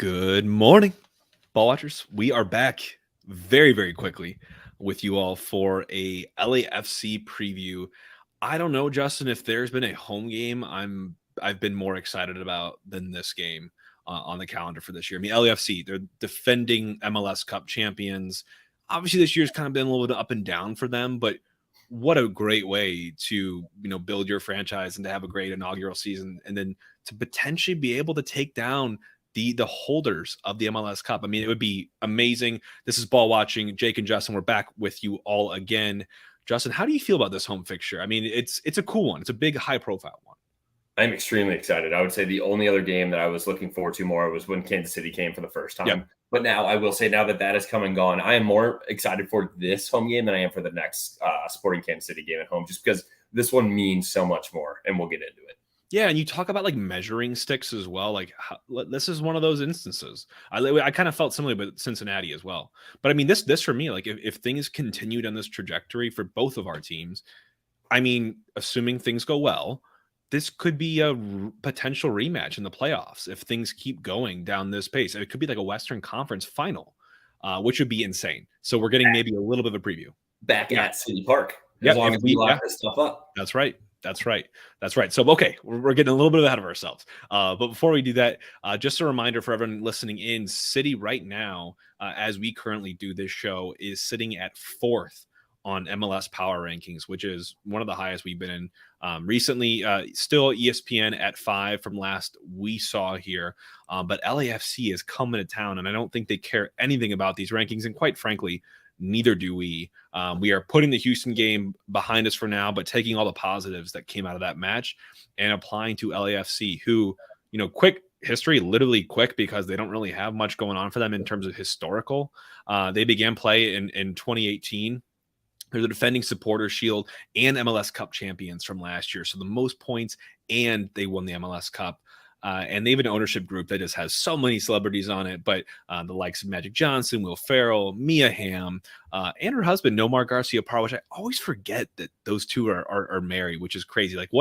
Good morning, ball watchers. We are back very, very quickly with you all for a LAFC preview. I don't know, Justin, if there's been a home game I've been more excited about than this game on the calendar for this year. I mean, LAFC, they're defending MLS Cup champions. Obviously, this year's kind of been a little bit up and down for them, but what a great way to build your franchise and to have a great inaugural season, and then to potentially be able to take down the holders of the MLS Cup. I mean, it would be amazing. This is Ball Watching. Jake and Justin, we're back with you all again. Justin, how do you feel about this home fixture? I mean, it's a cool one. It's a big, high-profile one. I'm extremely excited. I would say the only other game that I was looking forward to more was when Kansas City came for the first time. Yep. But now I will say, now that has come and gone, I am more excited for this home game than I am for the next Sporting Kansas City game at home, just because this one means so much more, and we'll get into it. Yeah, and you talk about like measuring sticks as well. Like this is one of those instances. I kind of felt similarly with Cincinnati as well. But I mean, this for me, like if things continued on this trajectory for both of our teams, I mean, assuming things go well, this could be a potential rematch in the playoffs if things keep going down this pace. It could be like a Western Conference final, which would be insane. So we're getting maybe a little bit of a preview. Back at City Park, as long as we lock this stuff up. That's right. So, okay, we're getting a little bit ahead of ourselves. But before we do that, just a reminder for everyone listening in, City right now, as we currently do this show, is sitting at 4th on MLS Power Rankings, which is one of the highest we've been in recently. Still ESPN at 5 from last we saw here. But LAFC is coming to town, and I don't think they care anything about these rankings. And quite frankly, neither do we. We are putting the Houston game behind us for now, but taking all the positives that came out of that match and applying to LAFC, who, quick history, literally quick, because they don't really have much going on for them in terms of historical. They began play in 2018. They're the defending Supporters Shield and MLS Cup champions from last year. So the most points, and they won the MLS Cup. And they have an ownership group that just has so many celebrities on it, but the likes of Magic Johnson, Will Ferrell, Mia Hamm, and her husband, Nomar Garcia-Parra, which I always forget that those two are married, which is crazy. Like,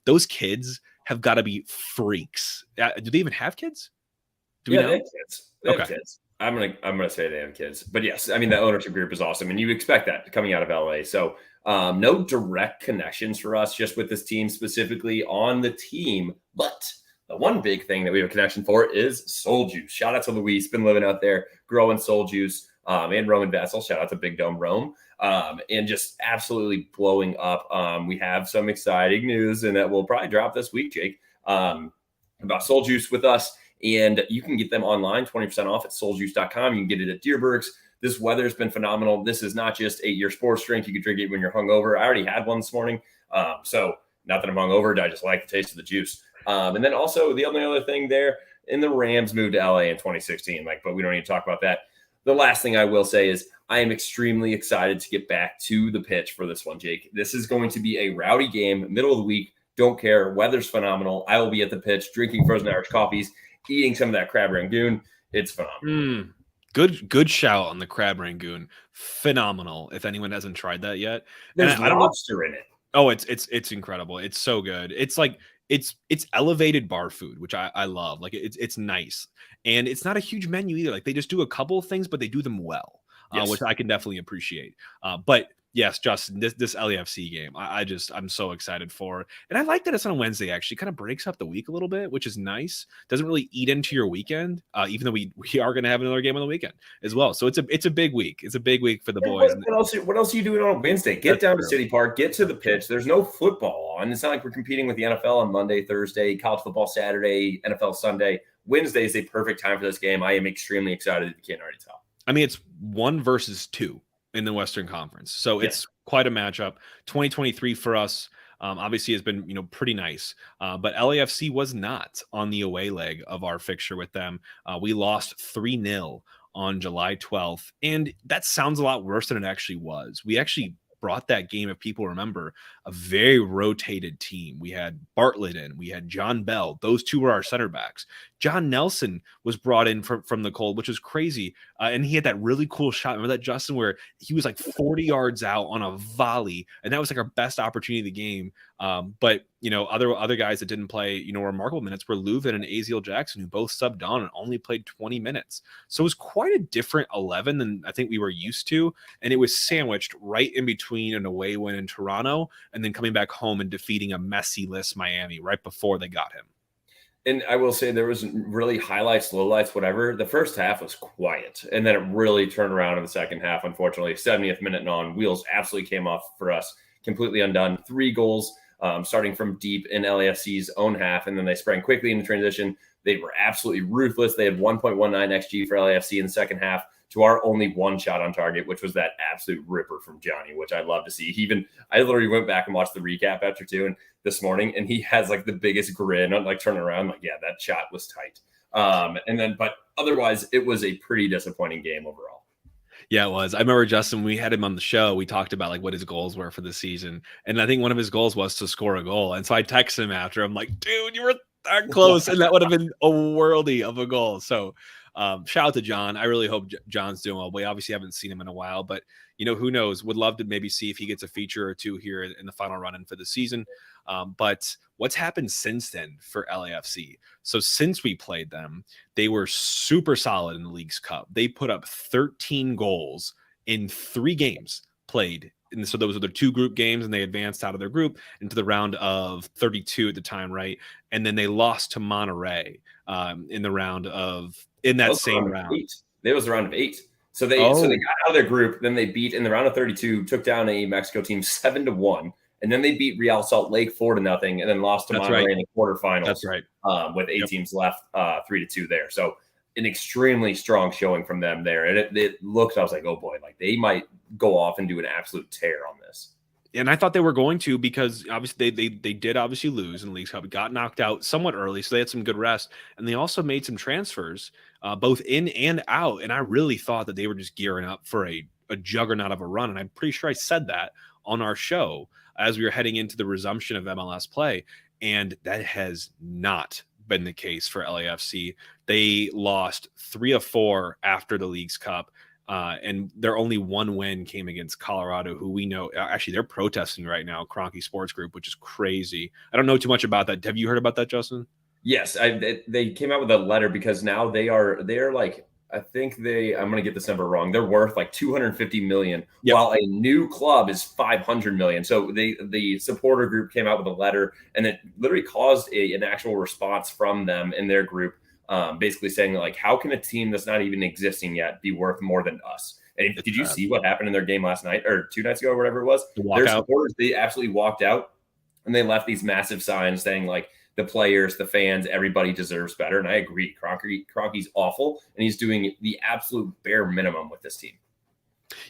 those kids have got to be freaks. Do they even have kids? Do we know? They have kids. They have kids. I'm gonna say they have kids, but yes, I mean the ownership group is awesome, and you expect that coming out of LA. So no direct connections for us, just with this team specifically on the team, but the one big thing that we have a connection for is Soul Juice. Shout out to Luis, been living out there, growing Soul Juice, and Roman Vessel. Shout out to Big Dome Rome, and just absolutely blowing up. We have some exciting news, and that will probably drop this week, Jake, about Soul Juice with us. And you can get them online, 20% off at souljuice.com. You can get it at Deerberg's. This weather's been phenomenal. This is not just a your sports drink. You can drink it when you're hungover. I already had one this morning. So not that I'm hungover, I just like the taste of the juice. And then also the only other thing there, and the Rams moved to LA in 2016, but we don't need to talk about that. The last thing I will say is I am extremely excited to get back to the pitch for this one, Jake. This is going to be a rowdy game, middle of the week. Don't care. Weather's phenomenal. I will be at the pitch drinking frozen Irish coffees, eating some of that crab rangoon. It's phenomenal. Good shout on the crab rangoon. Phenomenal. If anyone hasn't tried that yet, there's lobster in it. Oh, it's incredible. It's so good. It's like it's elevated bar food, which I love. Like it's nice, and it's not a huge menu either. Like they just do a couple of things, but they do them well, yes. Which I can definitely appreciate. But yes, Justin, this LAFC game, I'm so excited for. And I like that it's on a Wednesday, actually. Kind of breaks up the week a little bit, which is nice. Doesn't really eat into your weekend, even though we are going to have another game on the weekend as well. So it's a big week. It's a big week for the boys. What else are you doing on Wednesday? Get down to City Park, get to the pitch. There's no football on. It's not like we're competing with the NFL on Monday, Thursday, college football Saturday, NFL Sunday. Wednesday is a perfect time for this game. I am extremely excited if you can't already tell. I mean, it's 1 versus 2. In the Western Conference. So it's quite a matchup. 2023 for us, obviously has been, pretty nice. But LAFC was not on the away leg of our fixture with them. We lost 3-0 on July 12th. And that sounds a lot worse than it actually was. We actually brought that game, if people remember, a very rotated team. We had Bartlett in, we had John Bell. Those two were our center backs. John Nelson was brought in from the cold, which was crazy. And he had that really cool shot. Remember that, Justin, where he was like 40 yards out on a volley. And that was like our best opportunity of the game. But other guys that didn't play remarkable minutes were Leuven and Aziel Jackson, who both subbed on and only played 20 minutes. So it was quite a different 11 than I think we were used to, and it was sandwiched right in between an away win in Toronto and then coming back home and defeating a messy-less Miami right before they got him. And I will say there was really highlights, lowlights, whatever. The first half was quiet, and then it really turned around in the second half. Unfortunately, 70th minute and on, wheels absolutely came off for us, completely undone. 3 goals starting from deep in LAFC's own half, and then they sprang quickly into transition. They were absolutely ruthless. They had 1.19 XG for LAFC in the second half to our only 1 shot on target, which was that absolute ripper from Johnny, which I love to see. I literally went back and watched the recap after too, and this morning, and he has like the biggest grin on like turning around, like, yeah, that shot was tight. But otherwise, it was a pretty disappointing game overall. Yeah, it was. I remember Justin, when we had him on the show, we talked about like what his goals were for the season. And I think one of his goals was to score a goal. And so I texted him after. I'm like, dude, you were that close. And that would have been a worldy of a goal. So shout out to John. I really hope John's doing well. We obviously haven't seen him in a while, but who knows? Would love to maybe see if he gets a feature or 2 here in the final run-in for the season. But what's happened since then for LAFC? So since we played them, they were super solid in the Leagues Cup. They put up 13 goals in 3 games played. And so those are the 2 group games, and they advanced out of their group into the round of 32 at the time, right? And then they lost to Monterrey in that same round. It was the round of 8. So they got out of their group, then they beat in the round of 32, took down a Mexico team 7-1. And then they beat Real Salt Lake 4-0, and then lost to Monterrey in the quarterfinals. That's right. With 8 teams left, 3-2 there. So an extremely strong showing from them there. And it looked, I was like, oh boy, like they might go off and do an absolute tear on this. And I thought they were going to, because obviously they did obviously lose in the Leagues Cup, got knocked out somewhat early, so they had some good rest, and they also made some transfers, both in and out. And I really thought that they were just gearing up for a juggernaut of a run, and I'm pretty sure I said that on our show as we were heading into the resumption of MLS play, and that has not been the case for LAFC. They lost 3 of 4 after the Leagues Cup. And their only 1 win came against Colorado, who we know actually they're protesting right now, Kroenke Sports Group, which is crazy. I don't know too much about that. Have you heard about that, Justin? Yes, they came out with a letter because now they're like, I think I'm going to get this number wrong. They're worth like 250 million, while a new club is 500 million. So the supporter group came out with a letter, and it literally caused an actual response from them in their group. Basically saying like, how can a team that's not even existing yet be worth more than us? And did you see what happened in their game last night or 2 nights ago or whatever it was? Their supporters, they absolutely walked out, and they left these massive signs saying like, the players, the fans, everybody deserves better. And I agree. Kroenke's awful, and he's doing the absolute bare minimum with this team.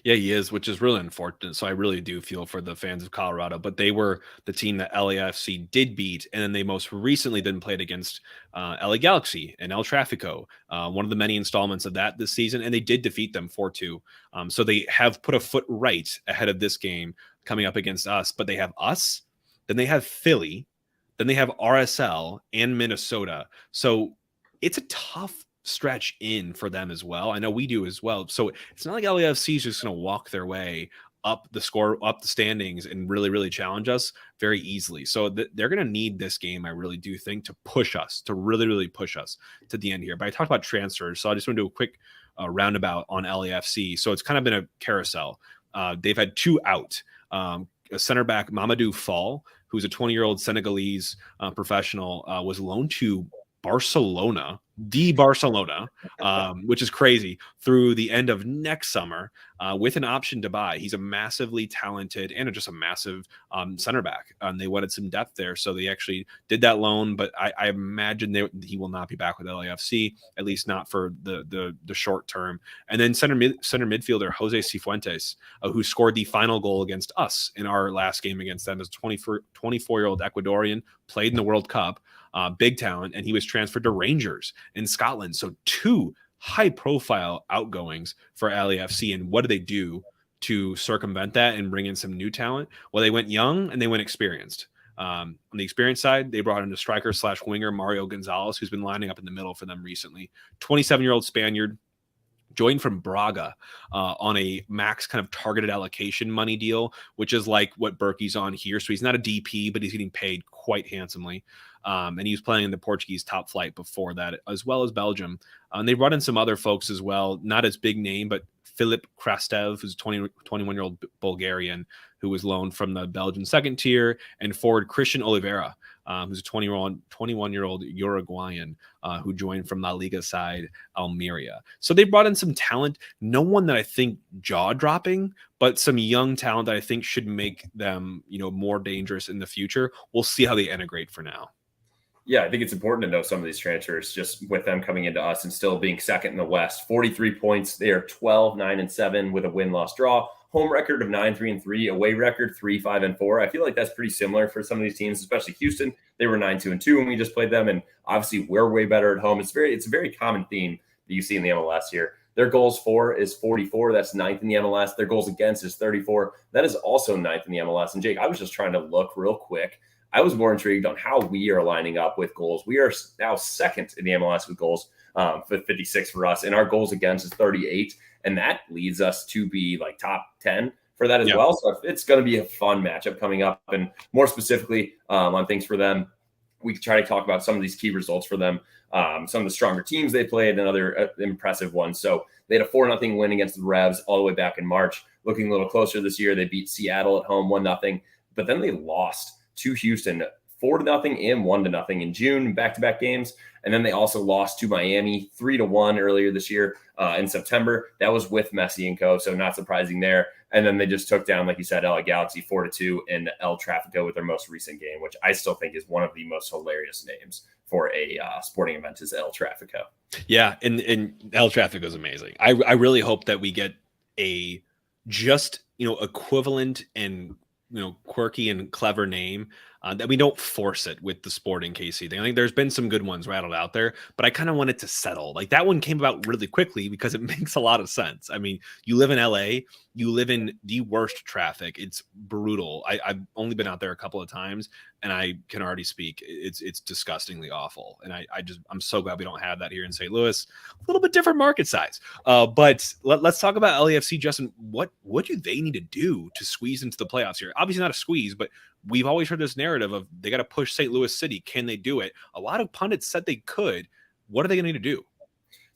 Yeah, he is, which is really unfortunate. So I really do feel for the fans of Colorado, but they were the team that LAFC did beat. And then they most recently then played against LA Galaxy and El Tráfico, one of the many installments of that this season. And they did defeat them 4-2. So they have put a foot right ahead of this game coming up against us, but they have us, then they have Philly, then they have RSL and Minnesota. So it's a tough stretch in for them as well. I know we do as well. So it's not like LAFC is just going to walk their way up the standings and really, really challenge us very easily. So they're going to need this game, I really do think, to push us, to really, really push us to the end here. But I talked about transfers, so I just want to do a quick roundabout on LAFC. So it's kind of been a carousel. They've had 2 out. A center back, Mamadou Fall, who's a 20-year-old Senegalese professional, was loaned to Barcelona, which is crazy, through the end of next summer with an option to buy. He's a massively talented and just a massive center back. They wanted some depth there, so they actually did that loan, but I imagine he will not be back with LAFC, at least not for the short term. And then center midfielder Jose Cifuentes, who scored the final goal against us in our last game against them, as a 24-year-old Ecuadorian, played in the World Cup. Big talent, and he was transferred to Rangers in Scotland. So 2 high-profile outgoings for LAFC. And what do they do to circumvent that and bring in some new talent? Well, they went young and they went experienced. On the experience side, they brought in a striker/winger, Mario Gonzalez, who's been lining up in the middle for them recently. 27-year-old Spaniard, joined from Braga on a max kind of targeted allocation money deal, which is like what Berkey's on here. So he's not a DP, but he's getting paid quite handsomely. And he was playing in the Portuguese top flight before that, as well as Belgium. And they brought in some other folks as well, not as big name, but Filip Krastev, who's a 21-year-old Bulgarian who was loaned from the Belgian second tier, and forward Christian Oliveira, who's a 21-year-old Uruguayan who joined from La Liga side Almeria. So they brought in some talent, no one that I think jaw-dropping, but some young talent that I think should make them, more dangerous in the future. We'll see how they integrate for now. Yeah, I think it's important to know some of these transfers, just with them coming into us and still being second in the West. 43 points. They are 12-9-7 with a win-loss draw. Home record of 9-3-3, away record 3-5-4. I feel like that's pretty similar for some of these teams, especially Houston. They were 9-2-2 when we just played them, and obviously we're way better at home. It's a very common theme that you see in the MLS here. Their goals for is 44. That's ninth in the MLS. Their goals against is 34. That is also ninth in the MLS. And Jake, I was just trying to look real quick. I was more intrigued on how we are lining up with goals. We are now second in the MLS with goals, for 56 for us, and our goals against is 38, and that leads us to be like top 10 for that as well. So it's going to be a fun matchup coming up, and more specifically on things for them, we try to talk about some of these key results for them, some of the stronger teams they played and other impressive ones. So they had a 4-0 win against the Revs all the way back in March. Looking a little closer this year, they beat Seattle at home 1-0, but then they lost to Houston 4-0 and 1-0 in June, back-to-back games. And then they also lost to Miami 3-1 earlier this year in September. That was with Messi and co, so not surprising there. And then they just took down, like you said, LA Galaxy 4-2 in El Tráfico with their most recent game, which I still think is one of the most hilarious names for a sporting event is El Tráfico. Yeah, and El Tráfico is amazing. I really hope that we get a just, equivalent and quirky and clever name, that we don't force it with the Sporting KC thing. I think there's been some good ones rattled out there, but I kind of want it to settle. Like that one came about really quickly because it makes a lot of sense. I mean, you live in LA, you live in the worst traffic. It's brutal. I've only been out there a couple of times, and I can already speak. It's disgustingly awful. And I'm so glad we don't have that here in St. Louis. A little bit different market size. But let's talk about LAFC. Justin, what do they need to do to squeeze into the playoffs here? Obviously not a squeeze, but we've always heard this narrative of they got to push St. Louis City. Can they do it? A lot of pundits said they could. What are they going to need to do?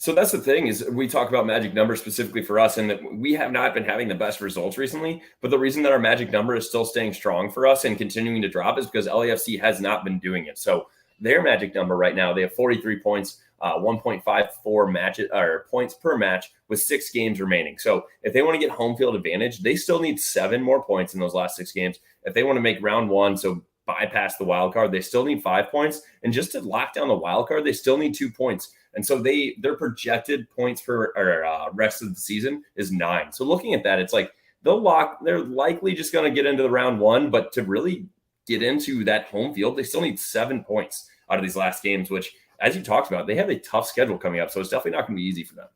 So that's the thing is we talk about magic numbers specifically for us, and that we have not been having the best results recently. But the reason that our magic number is still staying strong for us and continuing to drop is because LAFC has not been doing it. So their magic number right now, they have 43 points, 1.54 matches or points per match with 6 games remaining. So if they want to get home field advantage, they still need 7 more points in those last 6 games. If they want to make round 1, so bypass the wild card, they still need 5 points. And just to lock down the wild card, they still need 2 points. And so their projected points for rest of the season is 9. So looking at that, it's like they're likely just going to get into the round 1, but to really get into that home field, they still need 7 points out of these last games, which, as you talked about, they have a tough schedule coming up. So it's definitely not going to be easy for them.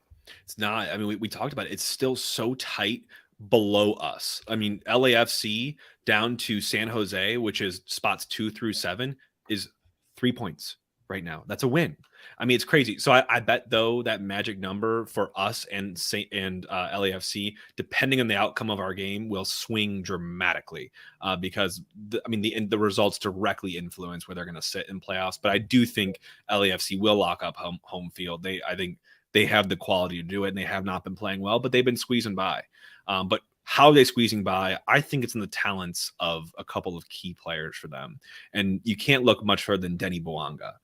It's not. I mean, we talked about it. It's still so tight below us. I mean, LAFC down to San Jose, which is spots 2 through 7, is 3 points right now. That's a win. I mean, it's crazy. So I bet, though, that magic number for us and LAFC, depending on the outcome of our game, will swing dramatically because the results directly influence where they're going to sit in playoffs. But I do think LAFC will lock up home field. I think they have the quality to do it, and they have not been playing well, but they've been squeezing by. But how are they squeezing by? I think it's in the talents of a couple of key players for them. And you can't look much further than Denny Bouanga.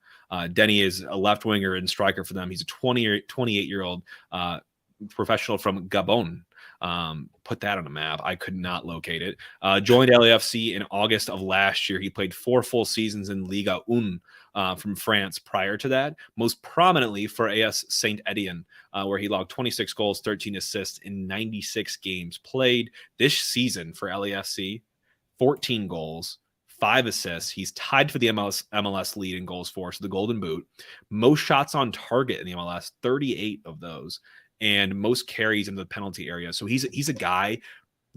Denny is a left winger and striker for them. He's a 28-year-old professional from Gabon. Put that on a map. I could not locate it. Joined LAFC in August of last year. He played 4 full seasons in Liga 1 from France prior to that, most prominently for AS Saint Etienne, where he logged 26 goals, 13 assists in 96 games played. This season for LAFC, 14 goals, 5 assists. He's tied for the MLS lead in goals for, so the Golden Boot. Most shots on target in the MLS, 38 of those, and most carries into the penalty area. So he's a guy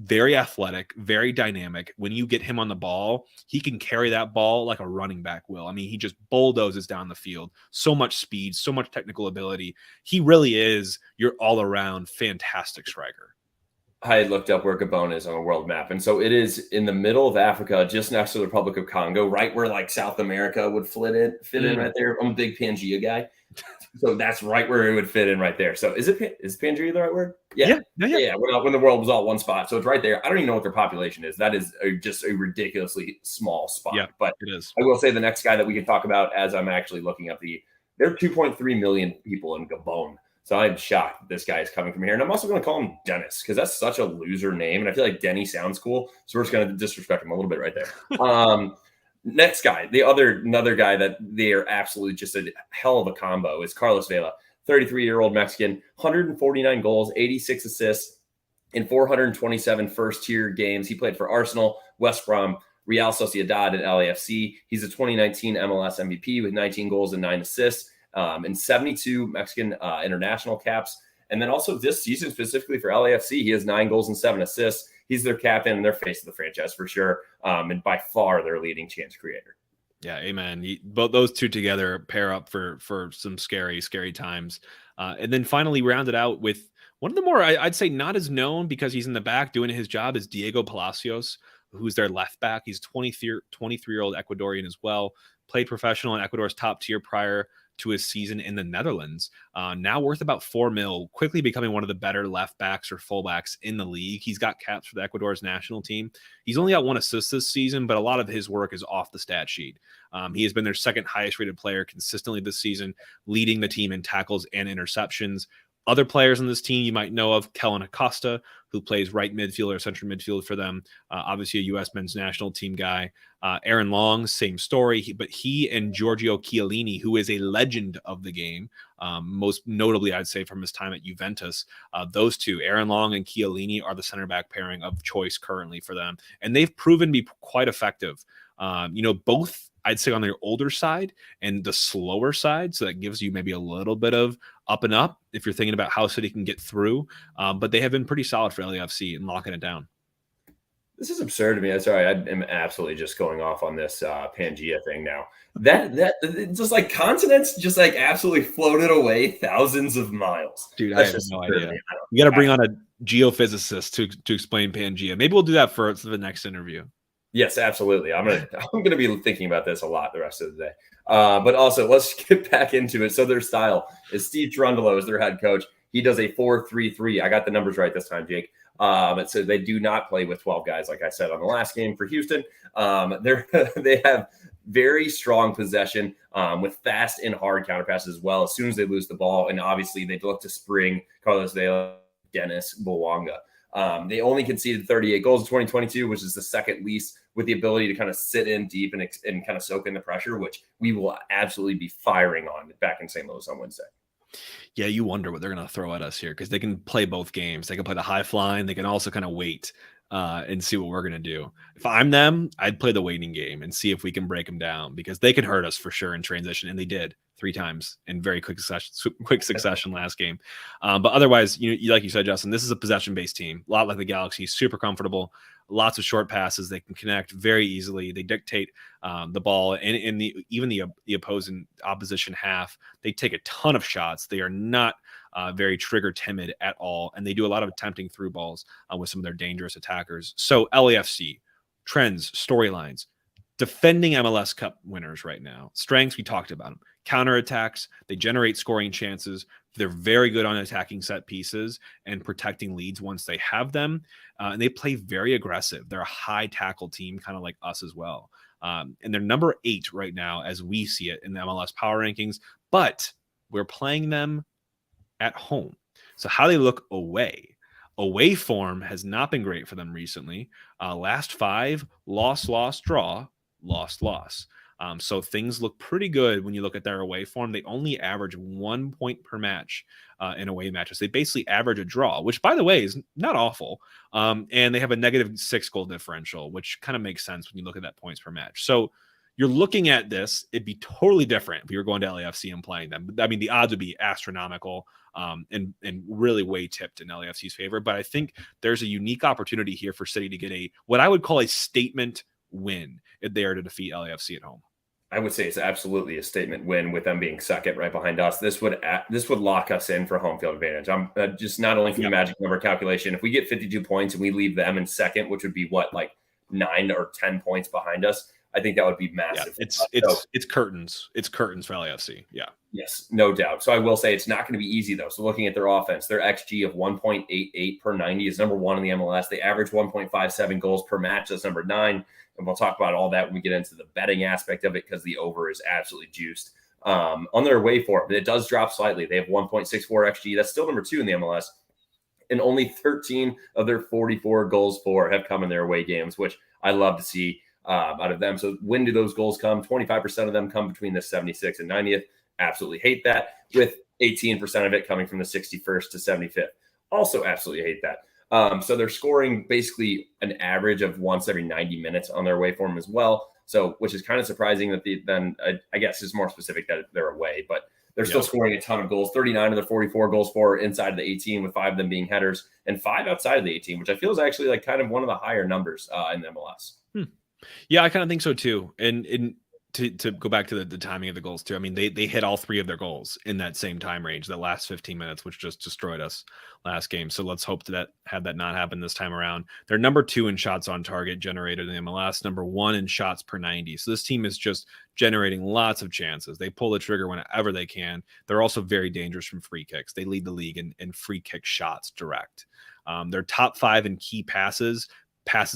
very athletic, very dynamic. When you get him on the ball, he can carry that ball like a running back will. I mean, he just bulldozes down the field. So much speed, so much technical ability. He really is your all-around fantastic striker. I looked up where Gabon is on a world map. And so it is in the middle of Africa, just next to the Republic of Congo, right where like South America would fit in right there. I'm a big Pangea guy. So that's right where it would fit in right there. So is Pangea the right word? Yeah. When the world was all one spot. So it's right there. I don't even know what their population is. That is just a ridiculously small spot. Yeah, but it is. I will say the next guy that we can talk about as I'm actually looking up there are 2.3 million people in Gabon. So I'm shocked this guy is coming from here. And I'm also going to call him Dennis because that's such a loser name. And I feel like Denny sounds cool. So we're just going to disrespect him a little bit right there. Next guy, another guy that they are absolutely just a hell of a combo is Carlos Vela, 33-year-old Mexican, 149 goals, 86 assists in 427 first-tier games. He played for Arsenal, West Brom, Real Sociedad, and LAFC. He's a 2019 MLS MVP with 19 goals and 9 assists. And 72 Mexican international caps. And then also this season, specifically for LAFC, he has 9 goals and 7 assists. He's their captain and their face of the franchise for sure. And by far their leading chance creator. Yeah, amen. Both those two together pair up for some scary times. And then finally rounded out with one of the more, I'd say not as known because he's in the back doing his job, is Diego Palacios, who's their left back. He's 23-year-old Ecuadorian as well. Played professional in Ecuador's top tier prior to his season in the Netherlands. Now worth about $4 million, quickly becoming one of the better left backs or fullbacks in the league. He's got caps for the Ecuador's national team. He's only got 1 assist this season, but a lot of his work is off the stat sheet. He has been their second highest rated player consistently this season, leading the team in tackles and interceptions. Other players on this team you might know of: Kellen Acosta, who plays right midfield or central midfield for them. Obviously a U.S. men's national team guy. Aaron Long, same story. But he and Giorgio Chiellini, who is a legend of the game, most notably, I'd say, from his time at Juventus, those two, Aaron Long and Chiellini, are the center back pairing of choice currently for them. And they've proven to be quite effective. Both, I'd say, on their older side and the slower side. So that gives you maybe a little bit of up and up if you're thinking about how City can get through. But they have been pretty solid for LAFC in locking it down. This is absurd to me. I'm sorry. I am absolutely just going off on this Pangea thing now. That just like continents just like absolutely floated away thousands of miles. Dude, I have no idea. You got to bring on a geophysicist to explain Pangea. Maybe we'll do that for the next interview. Yes, absolutely. I'm gonna be thinking about this a lot the rest of the day. But also, let's get back into it. So their style is Steve Cherundolo is their head coach. He does a 4-3-3. I got the numbers right this time, Jake. So they do not play with 12 guys, like I said on the last game for Houston. They have very strong possession with fast and hard counter passes as well. As soon as they lose the ball, and obviously they look to spring Carlos Vela, Dennis Bouanga. They only conceded 38 goals in 2022, which is the second least, with the ability to kind of sit in deep and kind of soak in the pressure, which we will absolutely be firing on back in St. Louis on Wednesday. Yeah, you wonder what they're going to throw at us here because they can play both games. They can play the high flying. They can also kind of wait and see what we're going to do. If I'm them, I'd play the waiting game and see if we can break them down because they can hurt us for sure in transition, and they did 3 times in very quick succession last game. But otherwise, like you said, Justin, this is a possession-based team, a lot like the Galaxy, super comfortable, lots of short passes. They can connect very easily. They dictate the ball, and in the opposition half, they take a ton of shots. They are not very trigger timid at all, and they do a lot of attempting through balls with some of their dangerous attackers. So LAFC, trends, storylines, defending MLS Cup winners right now. Strengths, we talked about them. Counterattacks, they generate scoring chances. They're very good on attacking set pieces and protecting leads once they have them. And they play very aggressive. They're a high tackle team, kind of like us as well. And they're number 8 right now as we see it in the MLS power rankings, but we're playing them at home. So how they look away. Away form has not been great for them recently. Last 5, loss, draw, loss. So things look pretty good when you look at their away form. They only average 1 point per match in away matches. They basically average a draw, which, by the way, is not awful. And they have a -6 goal differential, which kind of makes sense when you look at that points per match. So you're looking at this, it'd be totally different if you were going to LAFC and playing them. I mean, the odds would be astronomical, and really way tipped in LAFC's favor. But I think there's a unique opportunity here for City to get what I would call a statement win if they are to defeat LAFC at home. I would say it's absolutely a statement win with them being second right behind us. This would lock us in for home field advantage. I'm just not only for the magic number calculation. If we get 52 points and we leave them in second, which would be like 9 or 10 points behind us, I think that would be massive. Yeah, it's curtains. It's curtains for LAFC. Yeah. Yes, no doubt. So I will say it's not going to be easy, though. So looking at their offense, their XG of 1.88 per 90 is number 1 in the MLS. They average 1.57 goals per match. That's number 9. And we'll talk about all that when we get into the betting aspect of it, because the over is absolutely juiced. On their way for it, but it does drop slightly. They have 1.64 XG. That's still number 2 in the MLS. And only 13 of their 44 goals for have come in their away games, which I love to see out of them. So when do those goals come? 25% of them come between the 76th and 90th. Absolutely hate that, with 18% of it coming from the 61st to 75th. Also absolutely hate that. So they're scoring basically an average of once every 90 minutes on their away form as well. So, which is kind of surprising that I guess it's more specific that they're away, but they're still scoring a ton of goals. 39 of their 44 goals for inside of the 18, with 5 of them being headers and 5 outside of the 18, which I feel is actually like kind of one of the higher numbers in the MLS. Yeah, I kind of think so too. And to go back to the timing of the goals too. I mean, they hit all 3 of their goals in that same time range, that last 15 minutes, which just destroyed us last game. So let's hope that not happen this time around. They're number 2 in shots on target generated in the MLS, number 1 in shots per 90. So this team is just generating lots of chances. They pull the trigger whenever they can. They're also very dangerous from free kicks. They lead the league in free kick shots direct. They're top 5 in key passes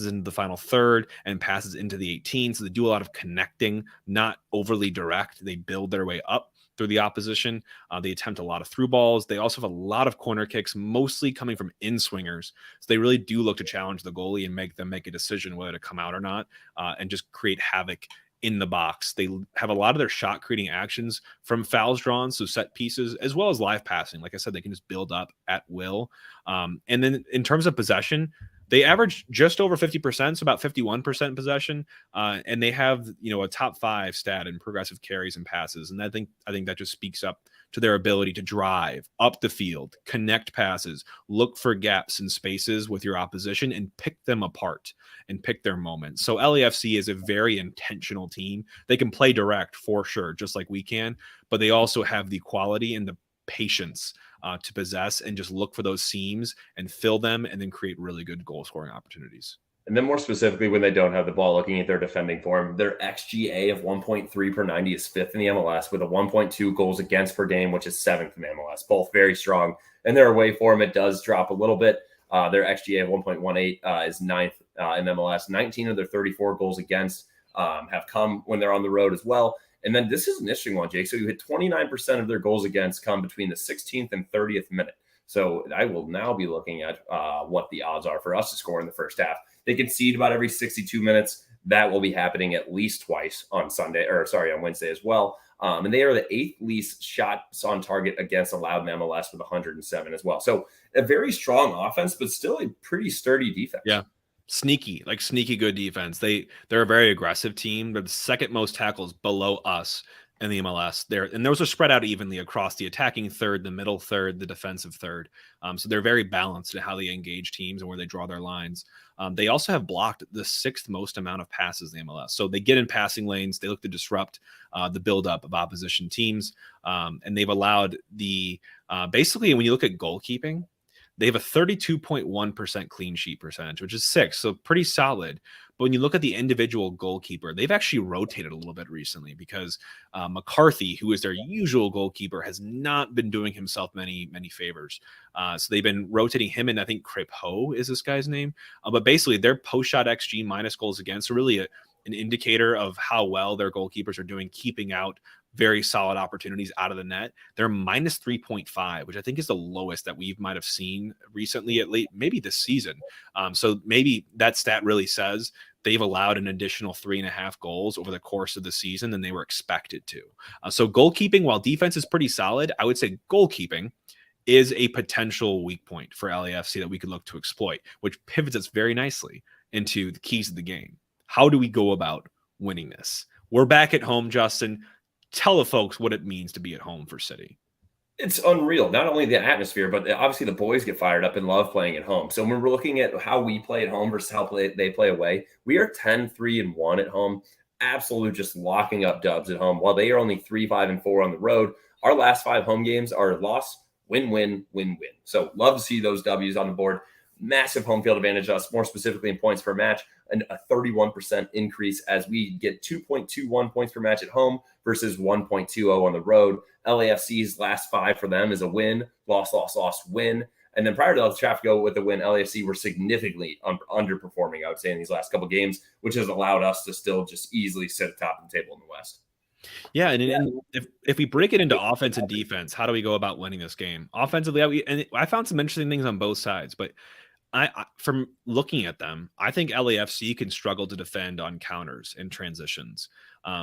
into the final third, and passes into the 18. So they do a lot of connecting, not overly direct. They build their way up through the opposition. They attempt a lot of through balls. They also have a lot of corner kicks, mostly coming from in-swingers. So they really do look to challenge the goalie and make them make a decision whether to come out or not, and just create havoc in the box. They have a lot of their shot creating actions from fouls drawn, so set pieces, as well as live passing. Like I said, they can just build up at will. And then in terms of possession, they average just over 50%, so about 51% possession, and they have a top 5 stat in progressive carries and passes. And I think that just speaks up to their ability to drive up the field, connect passes, look for gaps and spaces with your opposition, and pick them apart and pick their moments. So LAFC is a very intentional team. They can play direct for sure, just like we can, but they also have the quality and the patience to possess and just look for those seams and fill them, and then create really good goal scoring opportunities. And then more specifically, when they don't have the ball, looking at their defending form, their XGA of 1.3 per 90 is 5th in the MLS, with a 1.2 goals against per game, which is 7th in the MLS. Both very strong. And their away form, it does drop a little bit. Their XGA of 1.18 is 9th in MLS. 19 of their 34 goals against have come when they're on the road as well. And then this is an interesting one, Jake. So you hit 29% of their goals against come between the 16th and 30th minute. So I will now be looking at what the odds are for us to score in the first half. They concede about every 62 minutes. That will be happening at least twice on Wednesday as well. And they are the 8th least shots on target against allowed in MLS with 107 as well. So a very strong offense, but still a pretty sturdy defense. Yeah. Sneaky good defense. They're a very aggressive team. They're the 2nd most tackles below us in the MLS. And those are spread out evenly across the attacking third, the middle third, the defensive third. So they're very balanced in how they engage teams and where they draw their lines. They also have blocked the 6th most amount of passes in the MLS. So they get in passing lanes. They look to disrupt the buildup of opposition teams. And they've allowed basically, when you look at goalkeeping, they have a 32.1% clean sheet percentage, which is 6th, so pretty solid. But when you look at the individual goalkeeper, they've actually rotated a little bit recently, because McCarthy, who is their usual goalkeeper, has not been doing himself many favors. So they've been rotating him, and I think Crepeau is this guy's name. But basically, their post-shot XG minus goals against are really an indicator of how well their goalkeepers are doing keeping out very solid opportunities out of the net. They're minus 3.5, which I think is the lowest that we might have seen recently, maybe this season. So maybe that stat really says they've allowed an additional 3.5 goals over the course of the season than they were expected to. So goalkeeping, while defense is pretty solid, I would say goalkeeping is a potential weak point for LAFC that we could look to exploit, which pivots us very nicely into the keys of the game. How do we go about winning this? We're back at home, Justin. Tell the folks what it means to be at home for City. It's unreal. Not only the atmosphere, but obviously the boys get fired up and love playing at home. So when we're looking at how we play at home versus how they play away, we are 10-3-1 at home. Absolute just locking up dubs at home, while they are only 3-5-4 on the road. Our last 5 home games are loss, win, win, win, win. So love to see those W's on the board. Massive home field advantage us, more specifically in points per match, and a 31% increase as we get 2.21 points per match at home versus 1.20 on the road. LAFC's last 5 for them is a win, loss, win. And then prior to El Tráfico with the win, LAFC were significantly underperforming, I would say, in these last couple of games, which has allowed us to still just easily sit atop the table in the West. Yeah, and if we break it into offense and defense, how do we go about winning this game? Offensively, I found some interesting things on both sides, but I from looking at them, I think LAFC can struggle to defend on counters and transitions.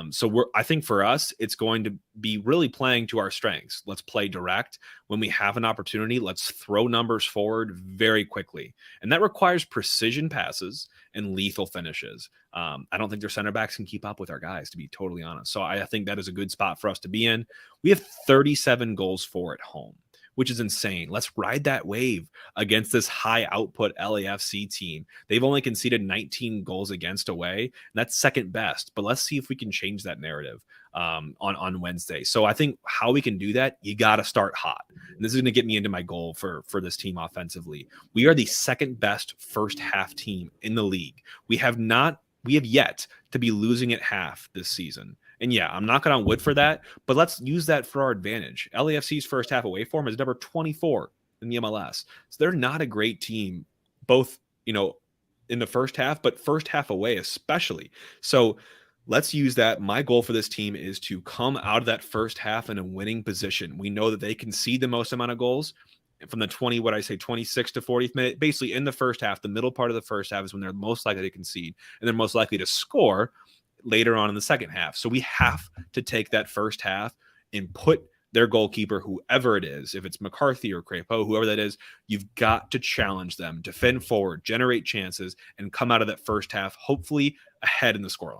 So I think for us, it's going to be really playing to our strengths. Let's play direct. When we have an opportunity, let's throw numbers forward very quickly. And that requires precision passes and lethal finishes. I don't think their center backs can keep up with our guys, to be totally honest. So I think that is a good spot for us to be in. We have 37 goals for at home, which is insane. Let's ride that wave against this high output LAFC team. They've only conceded 19 goals against away, and that's second best. But let's see if we can change that narrative on Wednesday. So I think how we can do that, you got to start hot. And this is going to get me into my goal for this team offensively. We are the second best first half team in the league. We have yet to be losing at half this season. And yeah, I'm knocking on wood for that, but let's use that for our advantage. LAFC's first half away form is number 24 in the MLS. So they're not a great team, both, in the first half, but first half away especially. So let's use that. My goal for this team is to come out of that first half in a winning position. We know that they concede the most amount of goals from the 26 to 40th minute. Basically in the first half, the middle part of the first half is when they're most likely to concede, and they're most likely to score later on in the second half. So we have to take that first half and put their goalkeeper, whoever it is, if it's McCarthy or Crepeau, whoever that is, you've got to challenge them, defend forward, generate chances, and come out of that first half, hopefully ahead in the scoreline.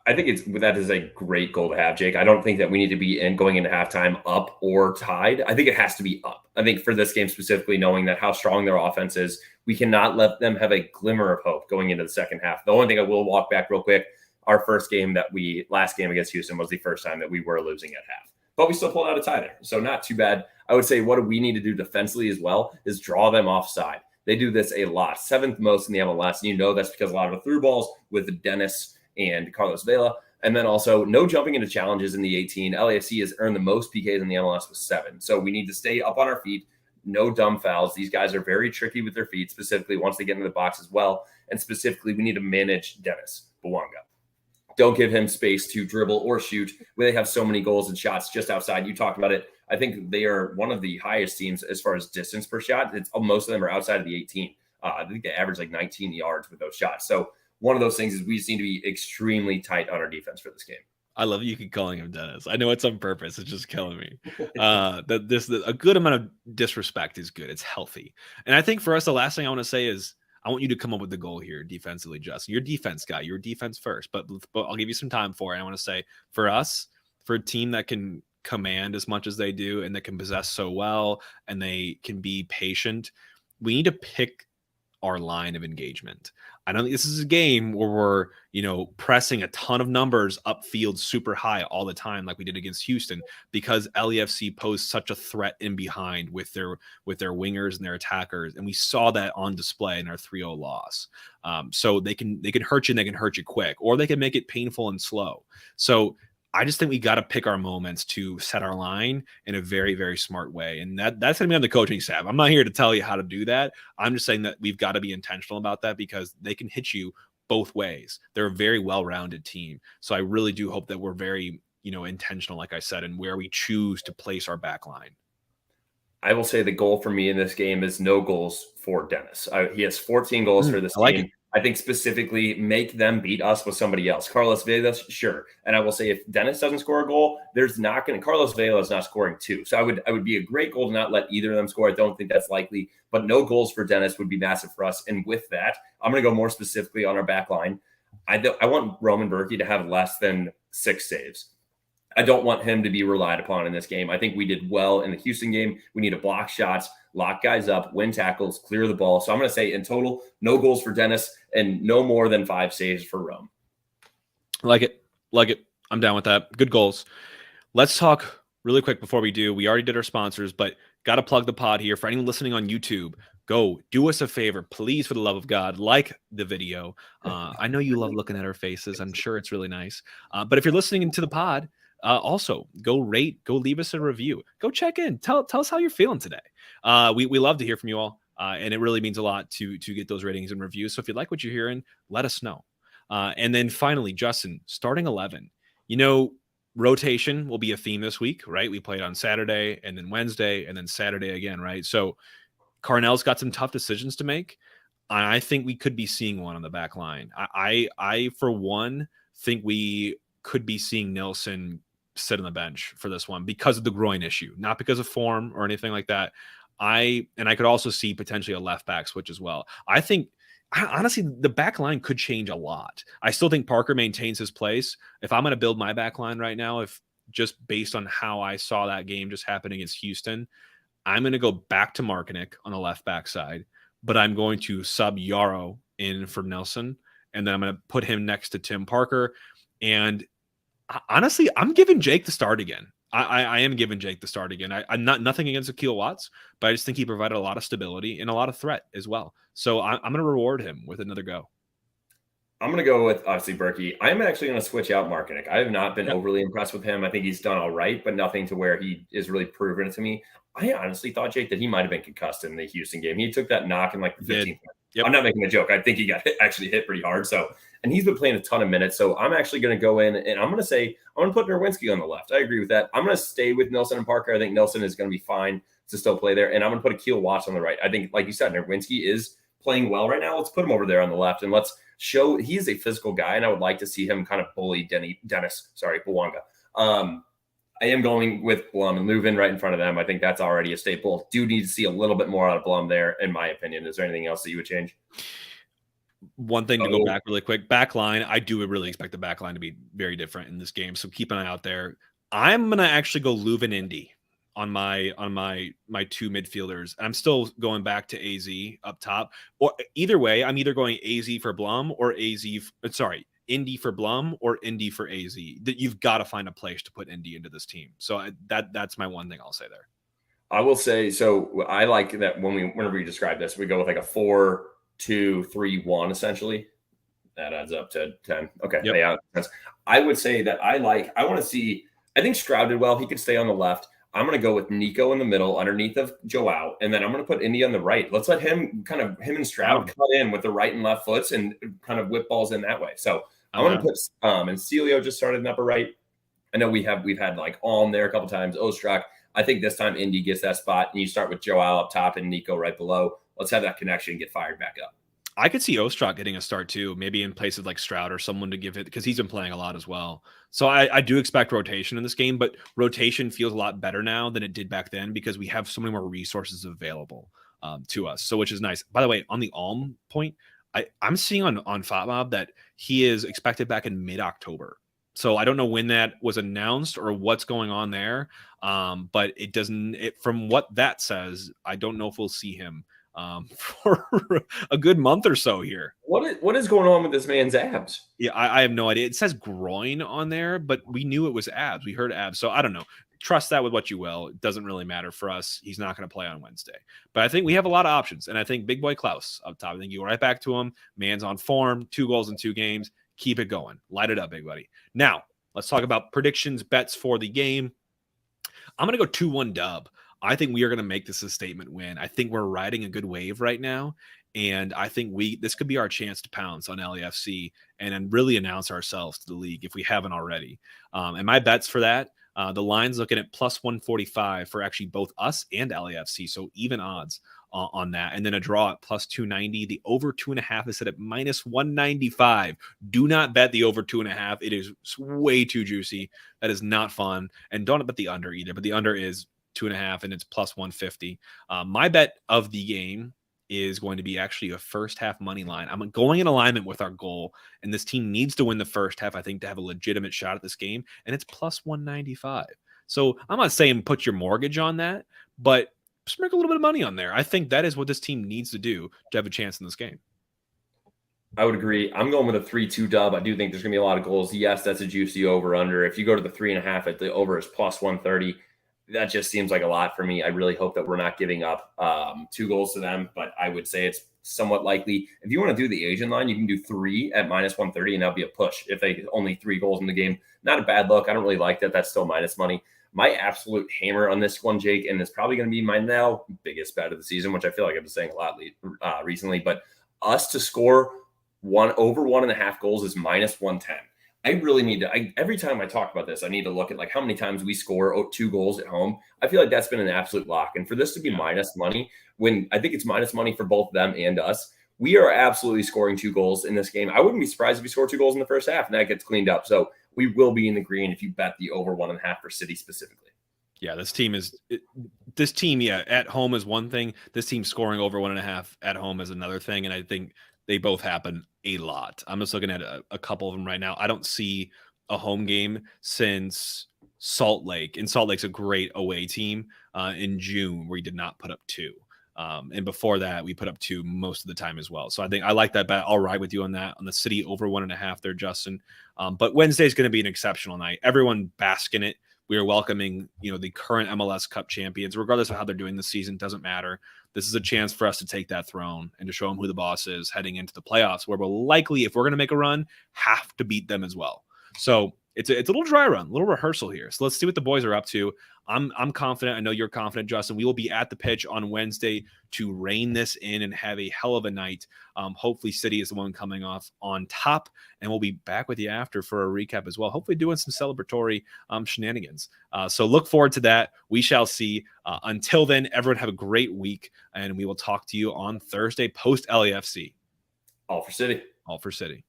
I think that is a great goal to have, Jake. I don't think that we need to be going into halftime up or tied. I think it has to be up. I think for this game specifically, knowing that how strong their offense is, we cannot let them have a glimmer of hope going into the second half. The only thing I will walk back real quick, our last game against Houston was the first time that we were losing at half, but we still pulled out a tie there. So not too bad. I would say what do we need to do defensively as well is draw them offside. They do this a lot, 7th most in the MLS. And that's because a lot of the through balls with Dennis and Carlos Vela. And then also no jumping into challenges in the 18. LAFC has earned the most PKs in the MLS with 7. So we need to stay up on our feet. No dumb fouls. These guys are very tricky with their feet, specifically once they get into the box as well. And specifically, we need to manage Dennis Bouanga. Don't give him space to dribble or shoot. They have so many goals and shots just outside. You talked about it. I think they are one of the highest teams as far as distance per shot. Most of them are outside of the 18. I think they average like 19 yards with those shots. So one of those things is we seem to be extremely tight on our defense for this game. I love you keep calling him Dennis. I know it's on purpose. It's just killing me. A good amount of disrespect is good. It's healthy. And I think for us, the last thing I want to say is I want you to come up with the goal here defensively, Justin. You're a defense guy. You're defense first, but I'll give you some time for it. I want to say for us, for a team that can command as much as they do and that can possess so well and they can be patient, we need to pick our line of engagement. I don't think this is a game where we're, pressing a ton of numbers upfield super high all the time like we did against Houston, because LAFC posed such a threat in behind with their wingers and their attackers, and we saw that on display in our 3-0 loss. So they can hurt you, and they can hurt you quick, or they can make it painful and slow. So I just think we got to pick our moments to set our line in a very, very smart way. And that's going to be on the coaching staff. I'm not here to tell you how to do that. I'm just saying that we've got to be intentional about that, because they can hit you both ways. They're a very well-rounded team. So I really do hope that we're very, intentional, like I said, in where we choose to place our back line. I will say the goal for me in this game is no goals for Dennis. He has 14 goals for this game. I think specifically make them beat us with somebody else. Carlos Vela, sure. And I will say if Dennis doesn't score a goal, Carlos Vela is not scoring 2. So I would be a great goal to not let either of them score. I don't think that's likely, but no goals for Dennis would be massive for us. And with that, I'm going to go more specifically on our back line. I want Roman Berkey to have less than 6 saves. I don't want him to be relied upon in this game. I think we did well in the Houston game. We need to block shots, lock guys up, win tackles, clear the ball. So I'm going to say in total, no goals for Dennis and no more than 5 saves for Rome. Like it. I'm down with that. Good goals. Let's talk really quick before we do. We already did our sponsors, but got to plug the pod here. For anyone listening on YouTube, go do us a favor, please, for the love of God, like the video. I know you love looking at our faces. I'm sure it's really nice. But if you're listening into the pod, also go rate, go leave us a review, go check in. Tell us how you're feeling today. We love to hear from you all. And it really means a lot to get those ratings and reviews. So if you like what you're hearing, let us know. And then finally, Justin, starting 11, rotation will be a theme this week, right? We played on Saturday and then Wednesday and then Saturday again, right? So Carnell's got some tough decisions to make. I think we could be seeing one on the back line. I for one, think we could be seeing Nilsson sit on the bench for this one because of the groin issue, not because of form or anything like that. I could also see potentially a left back switch as well. I think honestly, the back line could change a lot. I still think Parker maintains his place. If I'm going to build my back line right now, if just based on how I saw that game just happen against Houston, I'm going to go back to Markinick on the left back side, but I'm going to sub Yarrow in for Nelson, and then I'm going to put him next to Tim Parker. And honestly, I'm giving Jake the start again. I am giving Jake the start again. I'm nothing against Akil Watts, but I just think he provided a lot of stability and a lot of threat as well. So I'm going to reward him with another go. I'm going to go with, obviously, Berkey. I'm actually going to switch out Markinick. I have not been overly impressed with him. I think he's done all right, but nothing to where he is really proven it to me. I honestly thought, Jake, that he might have been concussed in the Houston game. He took that knock in like the 15th minute. Yep. I'm not making a joke. I think he got actually hit pretty hard. And he's been playing a ton of minutes. So I'm actually going to go in and I'm going to put Nerwinski on the left. I agree with that. I'm going to stay with Nilsson and Parker. I think Nilsson is going to be fine to still play there. And I'm going to put Akil Watts on the right. I think, like you said, Nerwinski is playing well right now. Let's put him over there on the left and let's show he's a physical guy. And I would like to see him kind of bully Dennis Bouanga. I am going with Blum and Leuven right in front of them. I think that's already a staple. Do need to see a little bit more out of Blum there, in my opinion. Is there anything else that you would change? One thing to go back really quick. Back line, I do really expect the back line to be very different in this game. So keep an eye out there. I'm going to actually go Leuven Indy on my two midfielders. I'm still going back to AZ up top. Or either way, I'm either going AZ for Blum or Indy for Blum or Indy for AZ. That you've got to find a place to put Indy into this team. So that's my one thing I'll say there. I will say, so I like that whenever we describe this, we go with like a 4-2-3-1 essentially. That adds up to 10. Okay. Yep. Yeah. I would say that I think Stroud did well. He could stay on the left. I'm going to go with Nico in the middle underneath of Joao. And then I'm going to put Indy on the right. Let's let him and Stroud cut in with the right and left foots and kind of whip balls in that way. So I want to put, and Celio just started in upper right. I know we've had like Alm there a couple times, Ostrak. I think this time Indy gets that spot and you start with Joao up top and Nico right below. Let's have that connection and get fired back up. I could see Ostrak getting a start too, maybe in place of like Stroud or someone to give it because he's been playing a lot as well. So I do expect rotation in this game, but rotation feels a lot better now than it did back then because we have so many more resources available to us. So which is nice. By the way, on the Alm point, I'm seeing on FotMob that he is expected back in mid-October. So I don't know when that was announced or what's going on there. But it doesn't, from what that says, I don't know if we'll see him for a good month or so here. What is going on with this man's abs? Yeah, I have no idea. It says groin on there, but we knew it was abs. We heard abs. So I don't know. Trust that with what you will. It doesn't really matter for us. He's not going to play on Wednesday. But I think we have a lot of options. And I think Big Boy Klaus up top, I think you go right back to him. Man's on form, 2 goals in 2 games. Keep it going. Light it up, big buddy. Now, let's talk about predictions, bets for the game. I'm going to go 2-1 dub. I think we are going to make this a statement win. I think we're riding a good wave right now. And I think this could be our chance to pounce on LAFC and then really announce ourselves to the league if we haven't already. And my bets for that, the line's looking at plus 145 for actually both us and LAFC. So even odds on that. And then a draw at plus 290. The over 2.5 is set at minus 195. Do not bet the over 2.5. It is way too juicy. That is not fun. And don't bet the under either. But the under is 2.5 and it's plus 150. My bet of the game is going to be actually a first half money line. I'm going in alignment with our goal, and this team needs to win the first half, I think, to have a legitimate shot at this game, and it's plus 195. So I'm not saying put your mortgage on that, but sprinkle a little bit of money on there. I think that is what this team needs to do to have a chance in this game. I would agree. I'm going with a 3-2 dub. I do think there's going to be a lot of goals. Yes, that's a juicy over-under. If you go to the 3.5, at the over is plus 130. That just seems like a lot for me. I really hope that we're not giving up 2 goals to them, but I would say it's somewhat likely. If you want to do the Asian line, you can do 3 at minus 130, and that'll be a push. If they only 3 goals in the game, not a bad look. I don't really like that. That's still minus money. My absolute hammer on this one, Jake, and it's probably going to be my now biggest bet of the season, which I feel like I've been saying a lot recently, but us to score over 1.5 goals is minus 110. I really need to, every time I talk about this, I need to look at like how many times we score 2 goals at home. I feel like that's been an absolute lock. And for this to be minus money, when I think it's minus money for both them and us, we are absolutely scoring 2 goals in this game. I wouldn't be surprised if we score 2 goals in the first half and that gets cleaned up. So we will be in the green if you bet the over 1.5 for City specifically. Yeah, this team, at home is one thing. This team scoring over 1.5 at home is another thing. And I think they both happen a lot. I'm just looking at a couple of them right now. I don't see a home game since Salt Lake. And Salt Lake's a great away team in June where he did not put up 2. And before that, we put up 2 most of the time as well. So I think I like that bet. I'll ride with you on that, on the City over 1.5 there, Justin. But Wednesday is going to be an exceptional night. Everyone bask in it. We are welcoming, the current MLS Cup champions, regardless of how they're doing this season, doesn't matter. This is a chance for us to take that throne and to show them who the boss is heading into the playoffs, where we'll likely, if we're going to make a run, have to beat them as well. So it's a little dry run, a little rehearsal here. So let's see what the boys are up to. I'm confident. I know you're confident, Justin. We will be at the pitch on Wednesday to rein this in and have a hell of a night. Hopefully City is the one coming off on top, and we'll be back with you after for a recap as well. Hopefully doing some celebratory shenanigans. So look forward to that. We shall see. Until then, everyone have a great week, and we will talk to you on Thursday post LAFC. All for City. All for City.